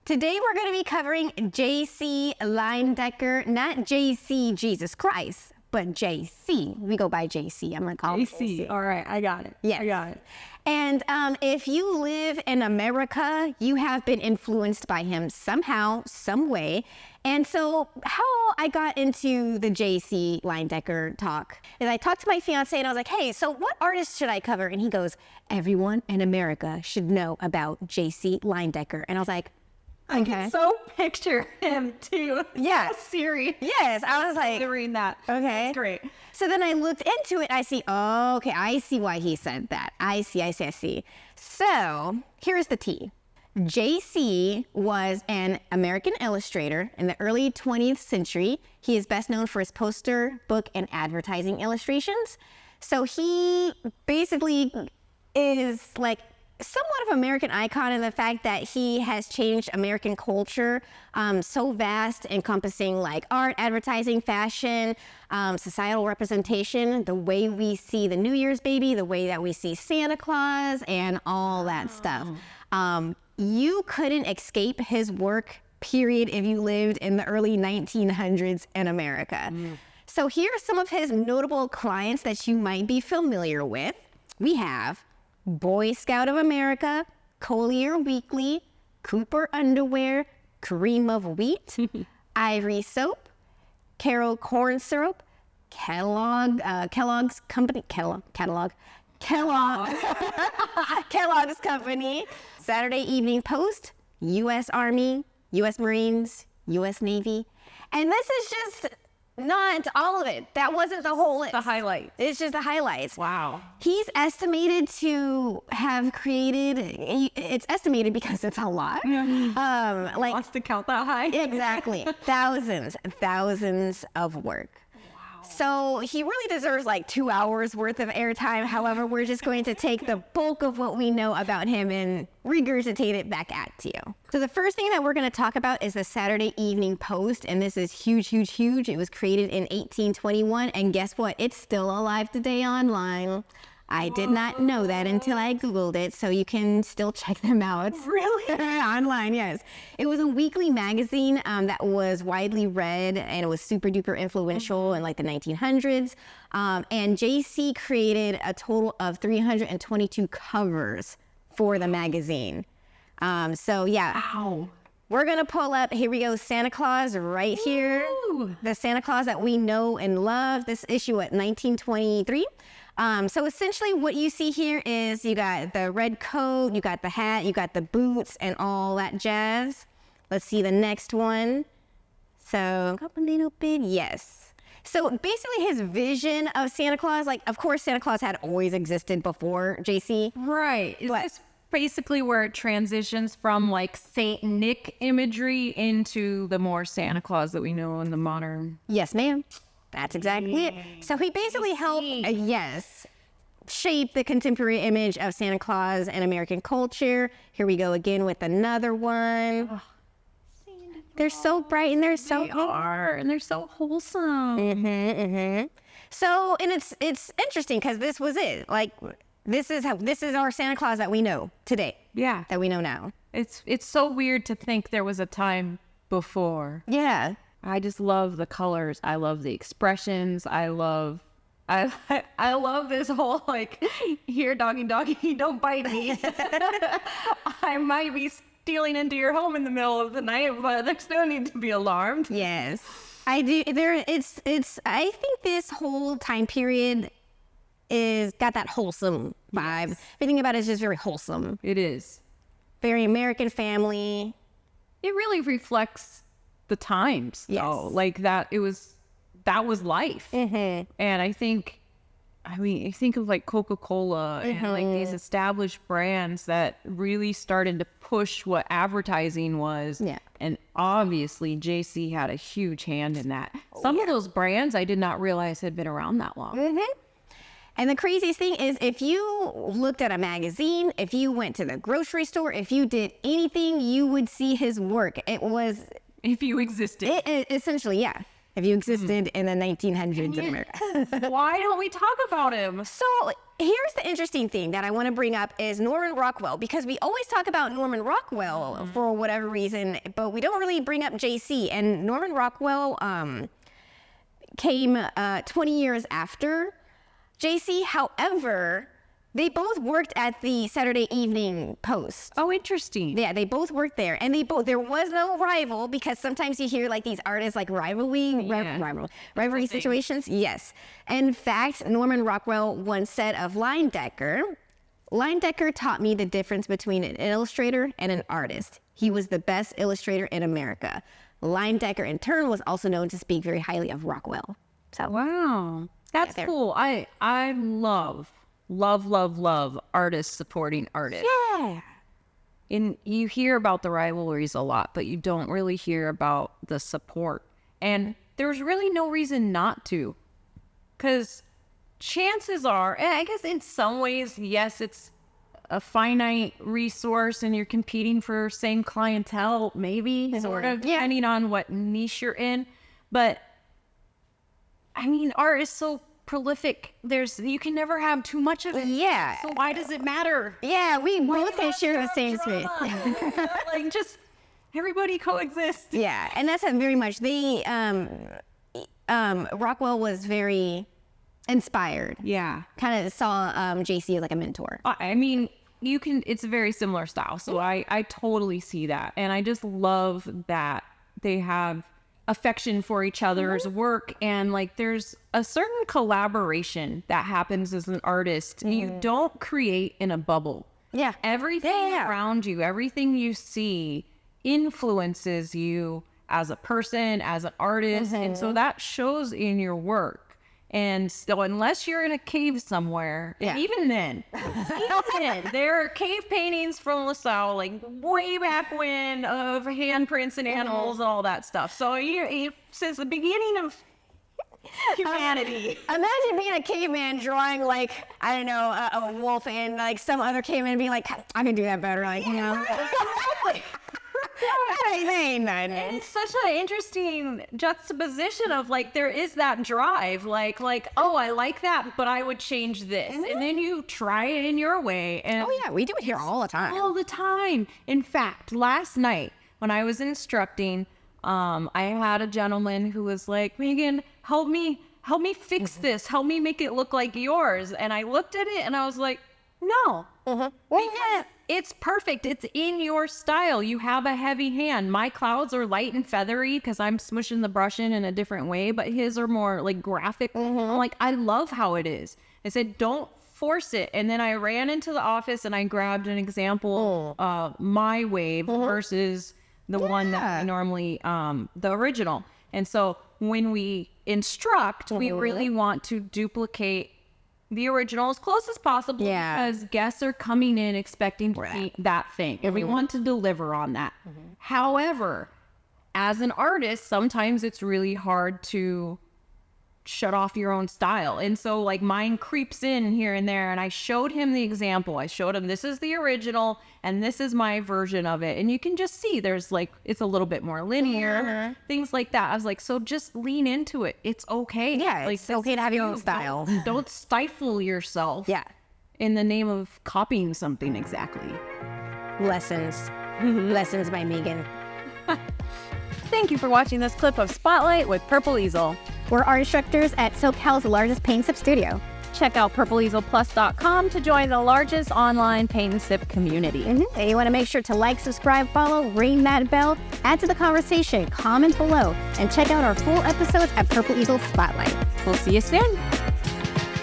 Today we're going to be covering J.C. Leyendecker, not J.C. Jesus Christ, but J.C. We go by J.C. I'm going to call him J.C. All right, I got it. Yes. I got it. And if you live in America, you have been influenced by him somehow, some way. And so how I got into the J.C. Leyendecker talk is I talked to my fiance and I was like, hey, so what artist should I cover? And he goes, everyone in America should know about J.C. Leyendecker. And I was like, I can so picture him too. Yes. Siri. Yes. I was like, Reading that. okay. That's great. So then I looked into it. I see, oh, okay, I see why he said that. I see. So here's the tea. J.C. was an American illustrator in the early 20th century. He is best known for his poster, book, and advertising illustrations. So he basically is like somewhat of an American icon in the fact that he has changed American culture so vast, encompassing like art, advertising, fashion, societal representation, the way we see the New Year's baby, the way that we see Santa Claus, and all that stuff. You couldn't escape his work, period, if you lived in the early 1900s in America. So here are some of his notable clients that you might be familiar with. We have Boy Scout of America, Collier Weekly, Cooper Underwear, Cream of Wheat, Ivory Soap, Carol Corn Syrup, Kellogg's Company, Kellogg's Company, Saturday Evening Post, U.S. Army, U.S. Marines, U.S. Navy. And this is just not all of it. That wasn't the whole list. The highlights. It's just the highlights. Wow. He's estimated to have created, it's estimated because it's a lot. Like Wants to count that high? exactly. thousands of work. So he really deserves like 2 hours worth of airtime. However, we're just going to take the bulk of what we know about him and regurgitate it back at you. So the first thing that we're going to talk about is the Saturday Evening Post. And this is huge. It was created in 1821. And guess what? It's still alive today online. I did not know that until I Googled it, so you can still check them out. Really? Online, yes. It was a weekly magazine that was widely read, and it was super duper influential in like the 1900s. And JC created a total of 322 covers for the magazine. So yeah. Wow. We're going to pull up, here we go, Santa Claus right here. Ooh. The Santa Claus that we know and love. This issue at 1923. So essentially what you see here is you got the red coat, you got the hat, you got the boots and all that jazz. Let's see the next one. So, a little bit, yes. So basically his vision of Santa Claus, like of course Santa Claus had always existed before JC. Right. Is What? this basically where it transitions from like Saint Nick imagery into the more Santa Claus that we know in the modern? Yes, ma'am. That's exactly it. So he basically helped, shape the contemporary image of Santa Claus and American culture. Here we go again with another one. They're so bright and they're so and they're so wholesome. So, and it's interesting because this was it. Like this is our Santa Claus that we know today. Yeah. That we know now. It's so weird to think there was a time before. Yeah. I just love the colors. I love the expressions. I love this whole like, here, doggy, don't bite me. I might be stealing into your home in the middle of the night, but there's no need to be alarmed. Yes. I do. I think this whole time period is got that wholesome vibe. Yes. Everything about it is just very wholesome. It is. Very American family. It really reflects the times, though. Yes. Like that was life. And I think of like Coca-Cola and like these established brands that really started to push what advertising was. Yeah. And obviously JC had a huge hand in that. Some of those brands I did not realize had been around that long. And the craziest thing is if you looked at a magazine, if you went to the grocery store, if you did anything, you would see his work. It was... If you existed. Essentially, yeah. if you existed in the 1900s in America. Why don't we talk about him? So here's the interesting thing that I want to bring up is Norman Rockwell, because we always talk about Norman Rockwell for whatever reason, but we don't really bring up JC. And Norman Rockwell came 20 years after JC. However, they both worked at the Saturday Evening Post. Oh, interesting. Yeah, they both worked there, and there was no rival, because sometimes you hear like these artists like rivalry situations. Yes. In fact, Norman Rockwell once said of Leyendecker taught me the difference between an illustrator and an artist. He was the best illustrator in America. Leyendecker, in turn, was also known to speak very highly of Rockwell. So wow, that's cool. I love artists supporting artists. Yeah. And you hear about the rivalries a lot, but you don't really hear about the support. And there's really no reason not to. Because chances are, and I guess in some ways, yes, it's a finite resource and you're competing for same clientele, maybe, sort of, depending on what niche you're in. But, I mean, art is so prolific. You can never have too much of it. Yeah. So why does it matter? Yeah, we both can share the same space. Like, just everybody coexist. Yeah, and that's very much Rockwell was very inspired. Yeah. Kind of saw JC as like a mentor. I mean, it's a very similar style. So I totally see that. And I just love that they have affection for each other's work, and like there's a certain collaboration that happens as an artist. You don't create in a bubble. Yeah. Everything around you, everything you see influences you as a person, as an artist, and so that shows in your work. And so unless you're in a cave somewhere, even then, there are cave paintings from LaSalle, like way back when, of handprints and animals and all that stuff. So since the beginning of humanity. Imagine being a caveman drawing like, I don't know, a wolf, and like some other caveman being like, I can do that better, like, you know. It's such an interesting juxtaposition of like, there is that drive, like, oh, I like that, but I would change this. And then you try it in your way. And oh yeah, we do it here all the time. All the time. In fact, last night when I was instructing, I had a gentleman who was like, Megan, help me fix this. Help me make it look like yours. And I looked at it and I was like, no. Because it's perfect. It's in your style. You have a heavy hand. My clouds are light and feathery because I'm smushing the brush in a different way, but his are more like graphic. I'm like, I love how it is. I said, don't force it. And then I ran into the office and I grabbed an example of my wave versus the one that we normally, the original. And so when we instruct, we really want to duplicate the original as close as possible, because guests are coming in expecting to see that thing, and we want to deliver on that. However, as an artist, sometimes it's really hard to shut off your own style, and so like mine creeps in here and there. And I showed him the example. I showed him, this is the original and this is my version of it, and you can just see there's like, it's a little bit more linear, things like that. I was like, so just lean into it. It's okay. Yeah, like, it's okay to have your own style. Don't stifle yourself in the name of copying something. Exactly. Lessons by Megan. Thank you for watching this clip of Spotlight with Purple Easel. We're art instructors at SoCal's largest paint sip studio. Check out purpleeaselplus.com to join the largest online paint and sip community. And you want to make sure to like, subscribe, follow, ring that bell, add to the conversation, comment below, and check out our full episodes at Purple Easel Spotlight. We'll see you soon.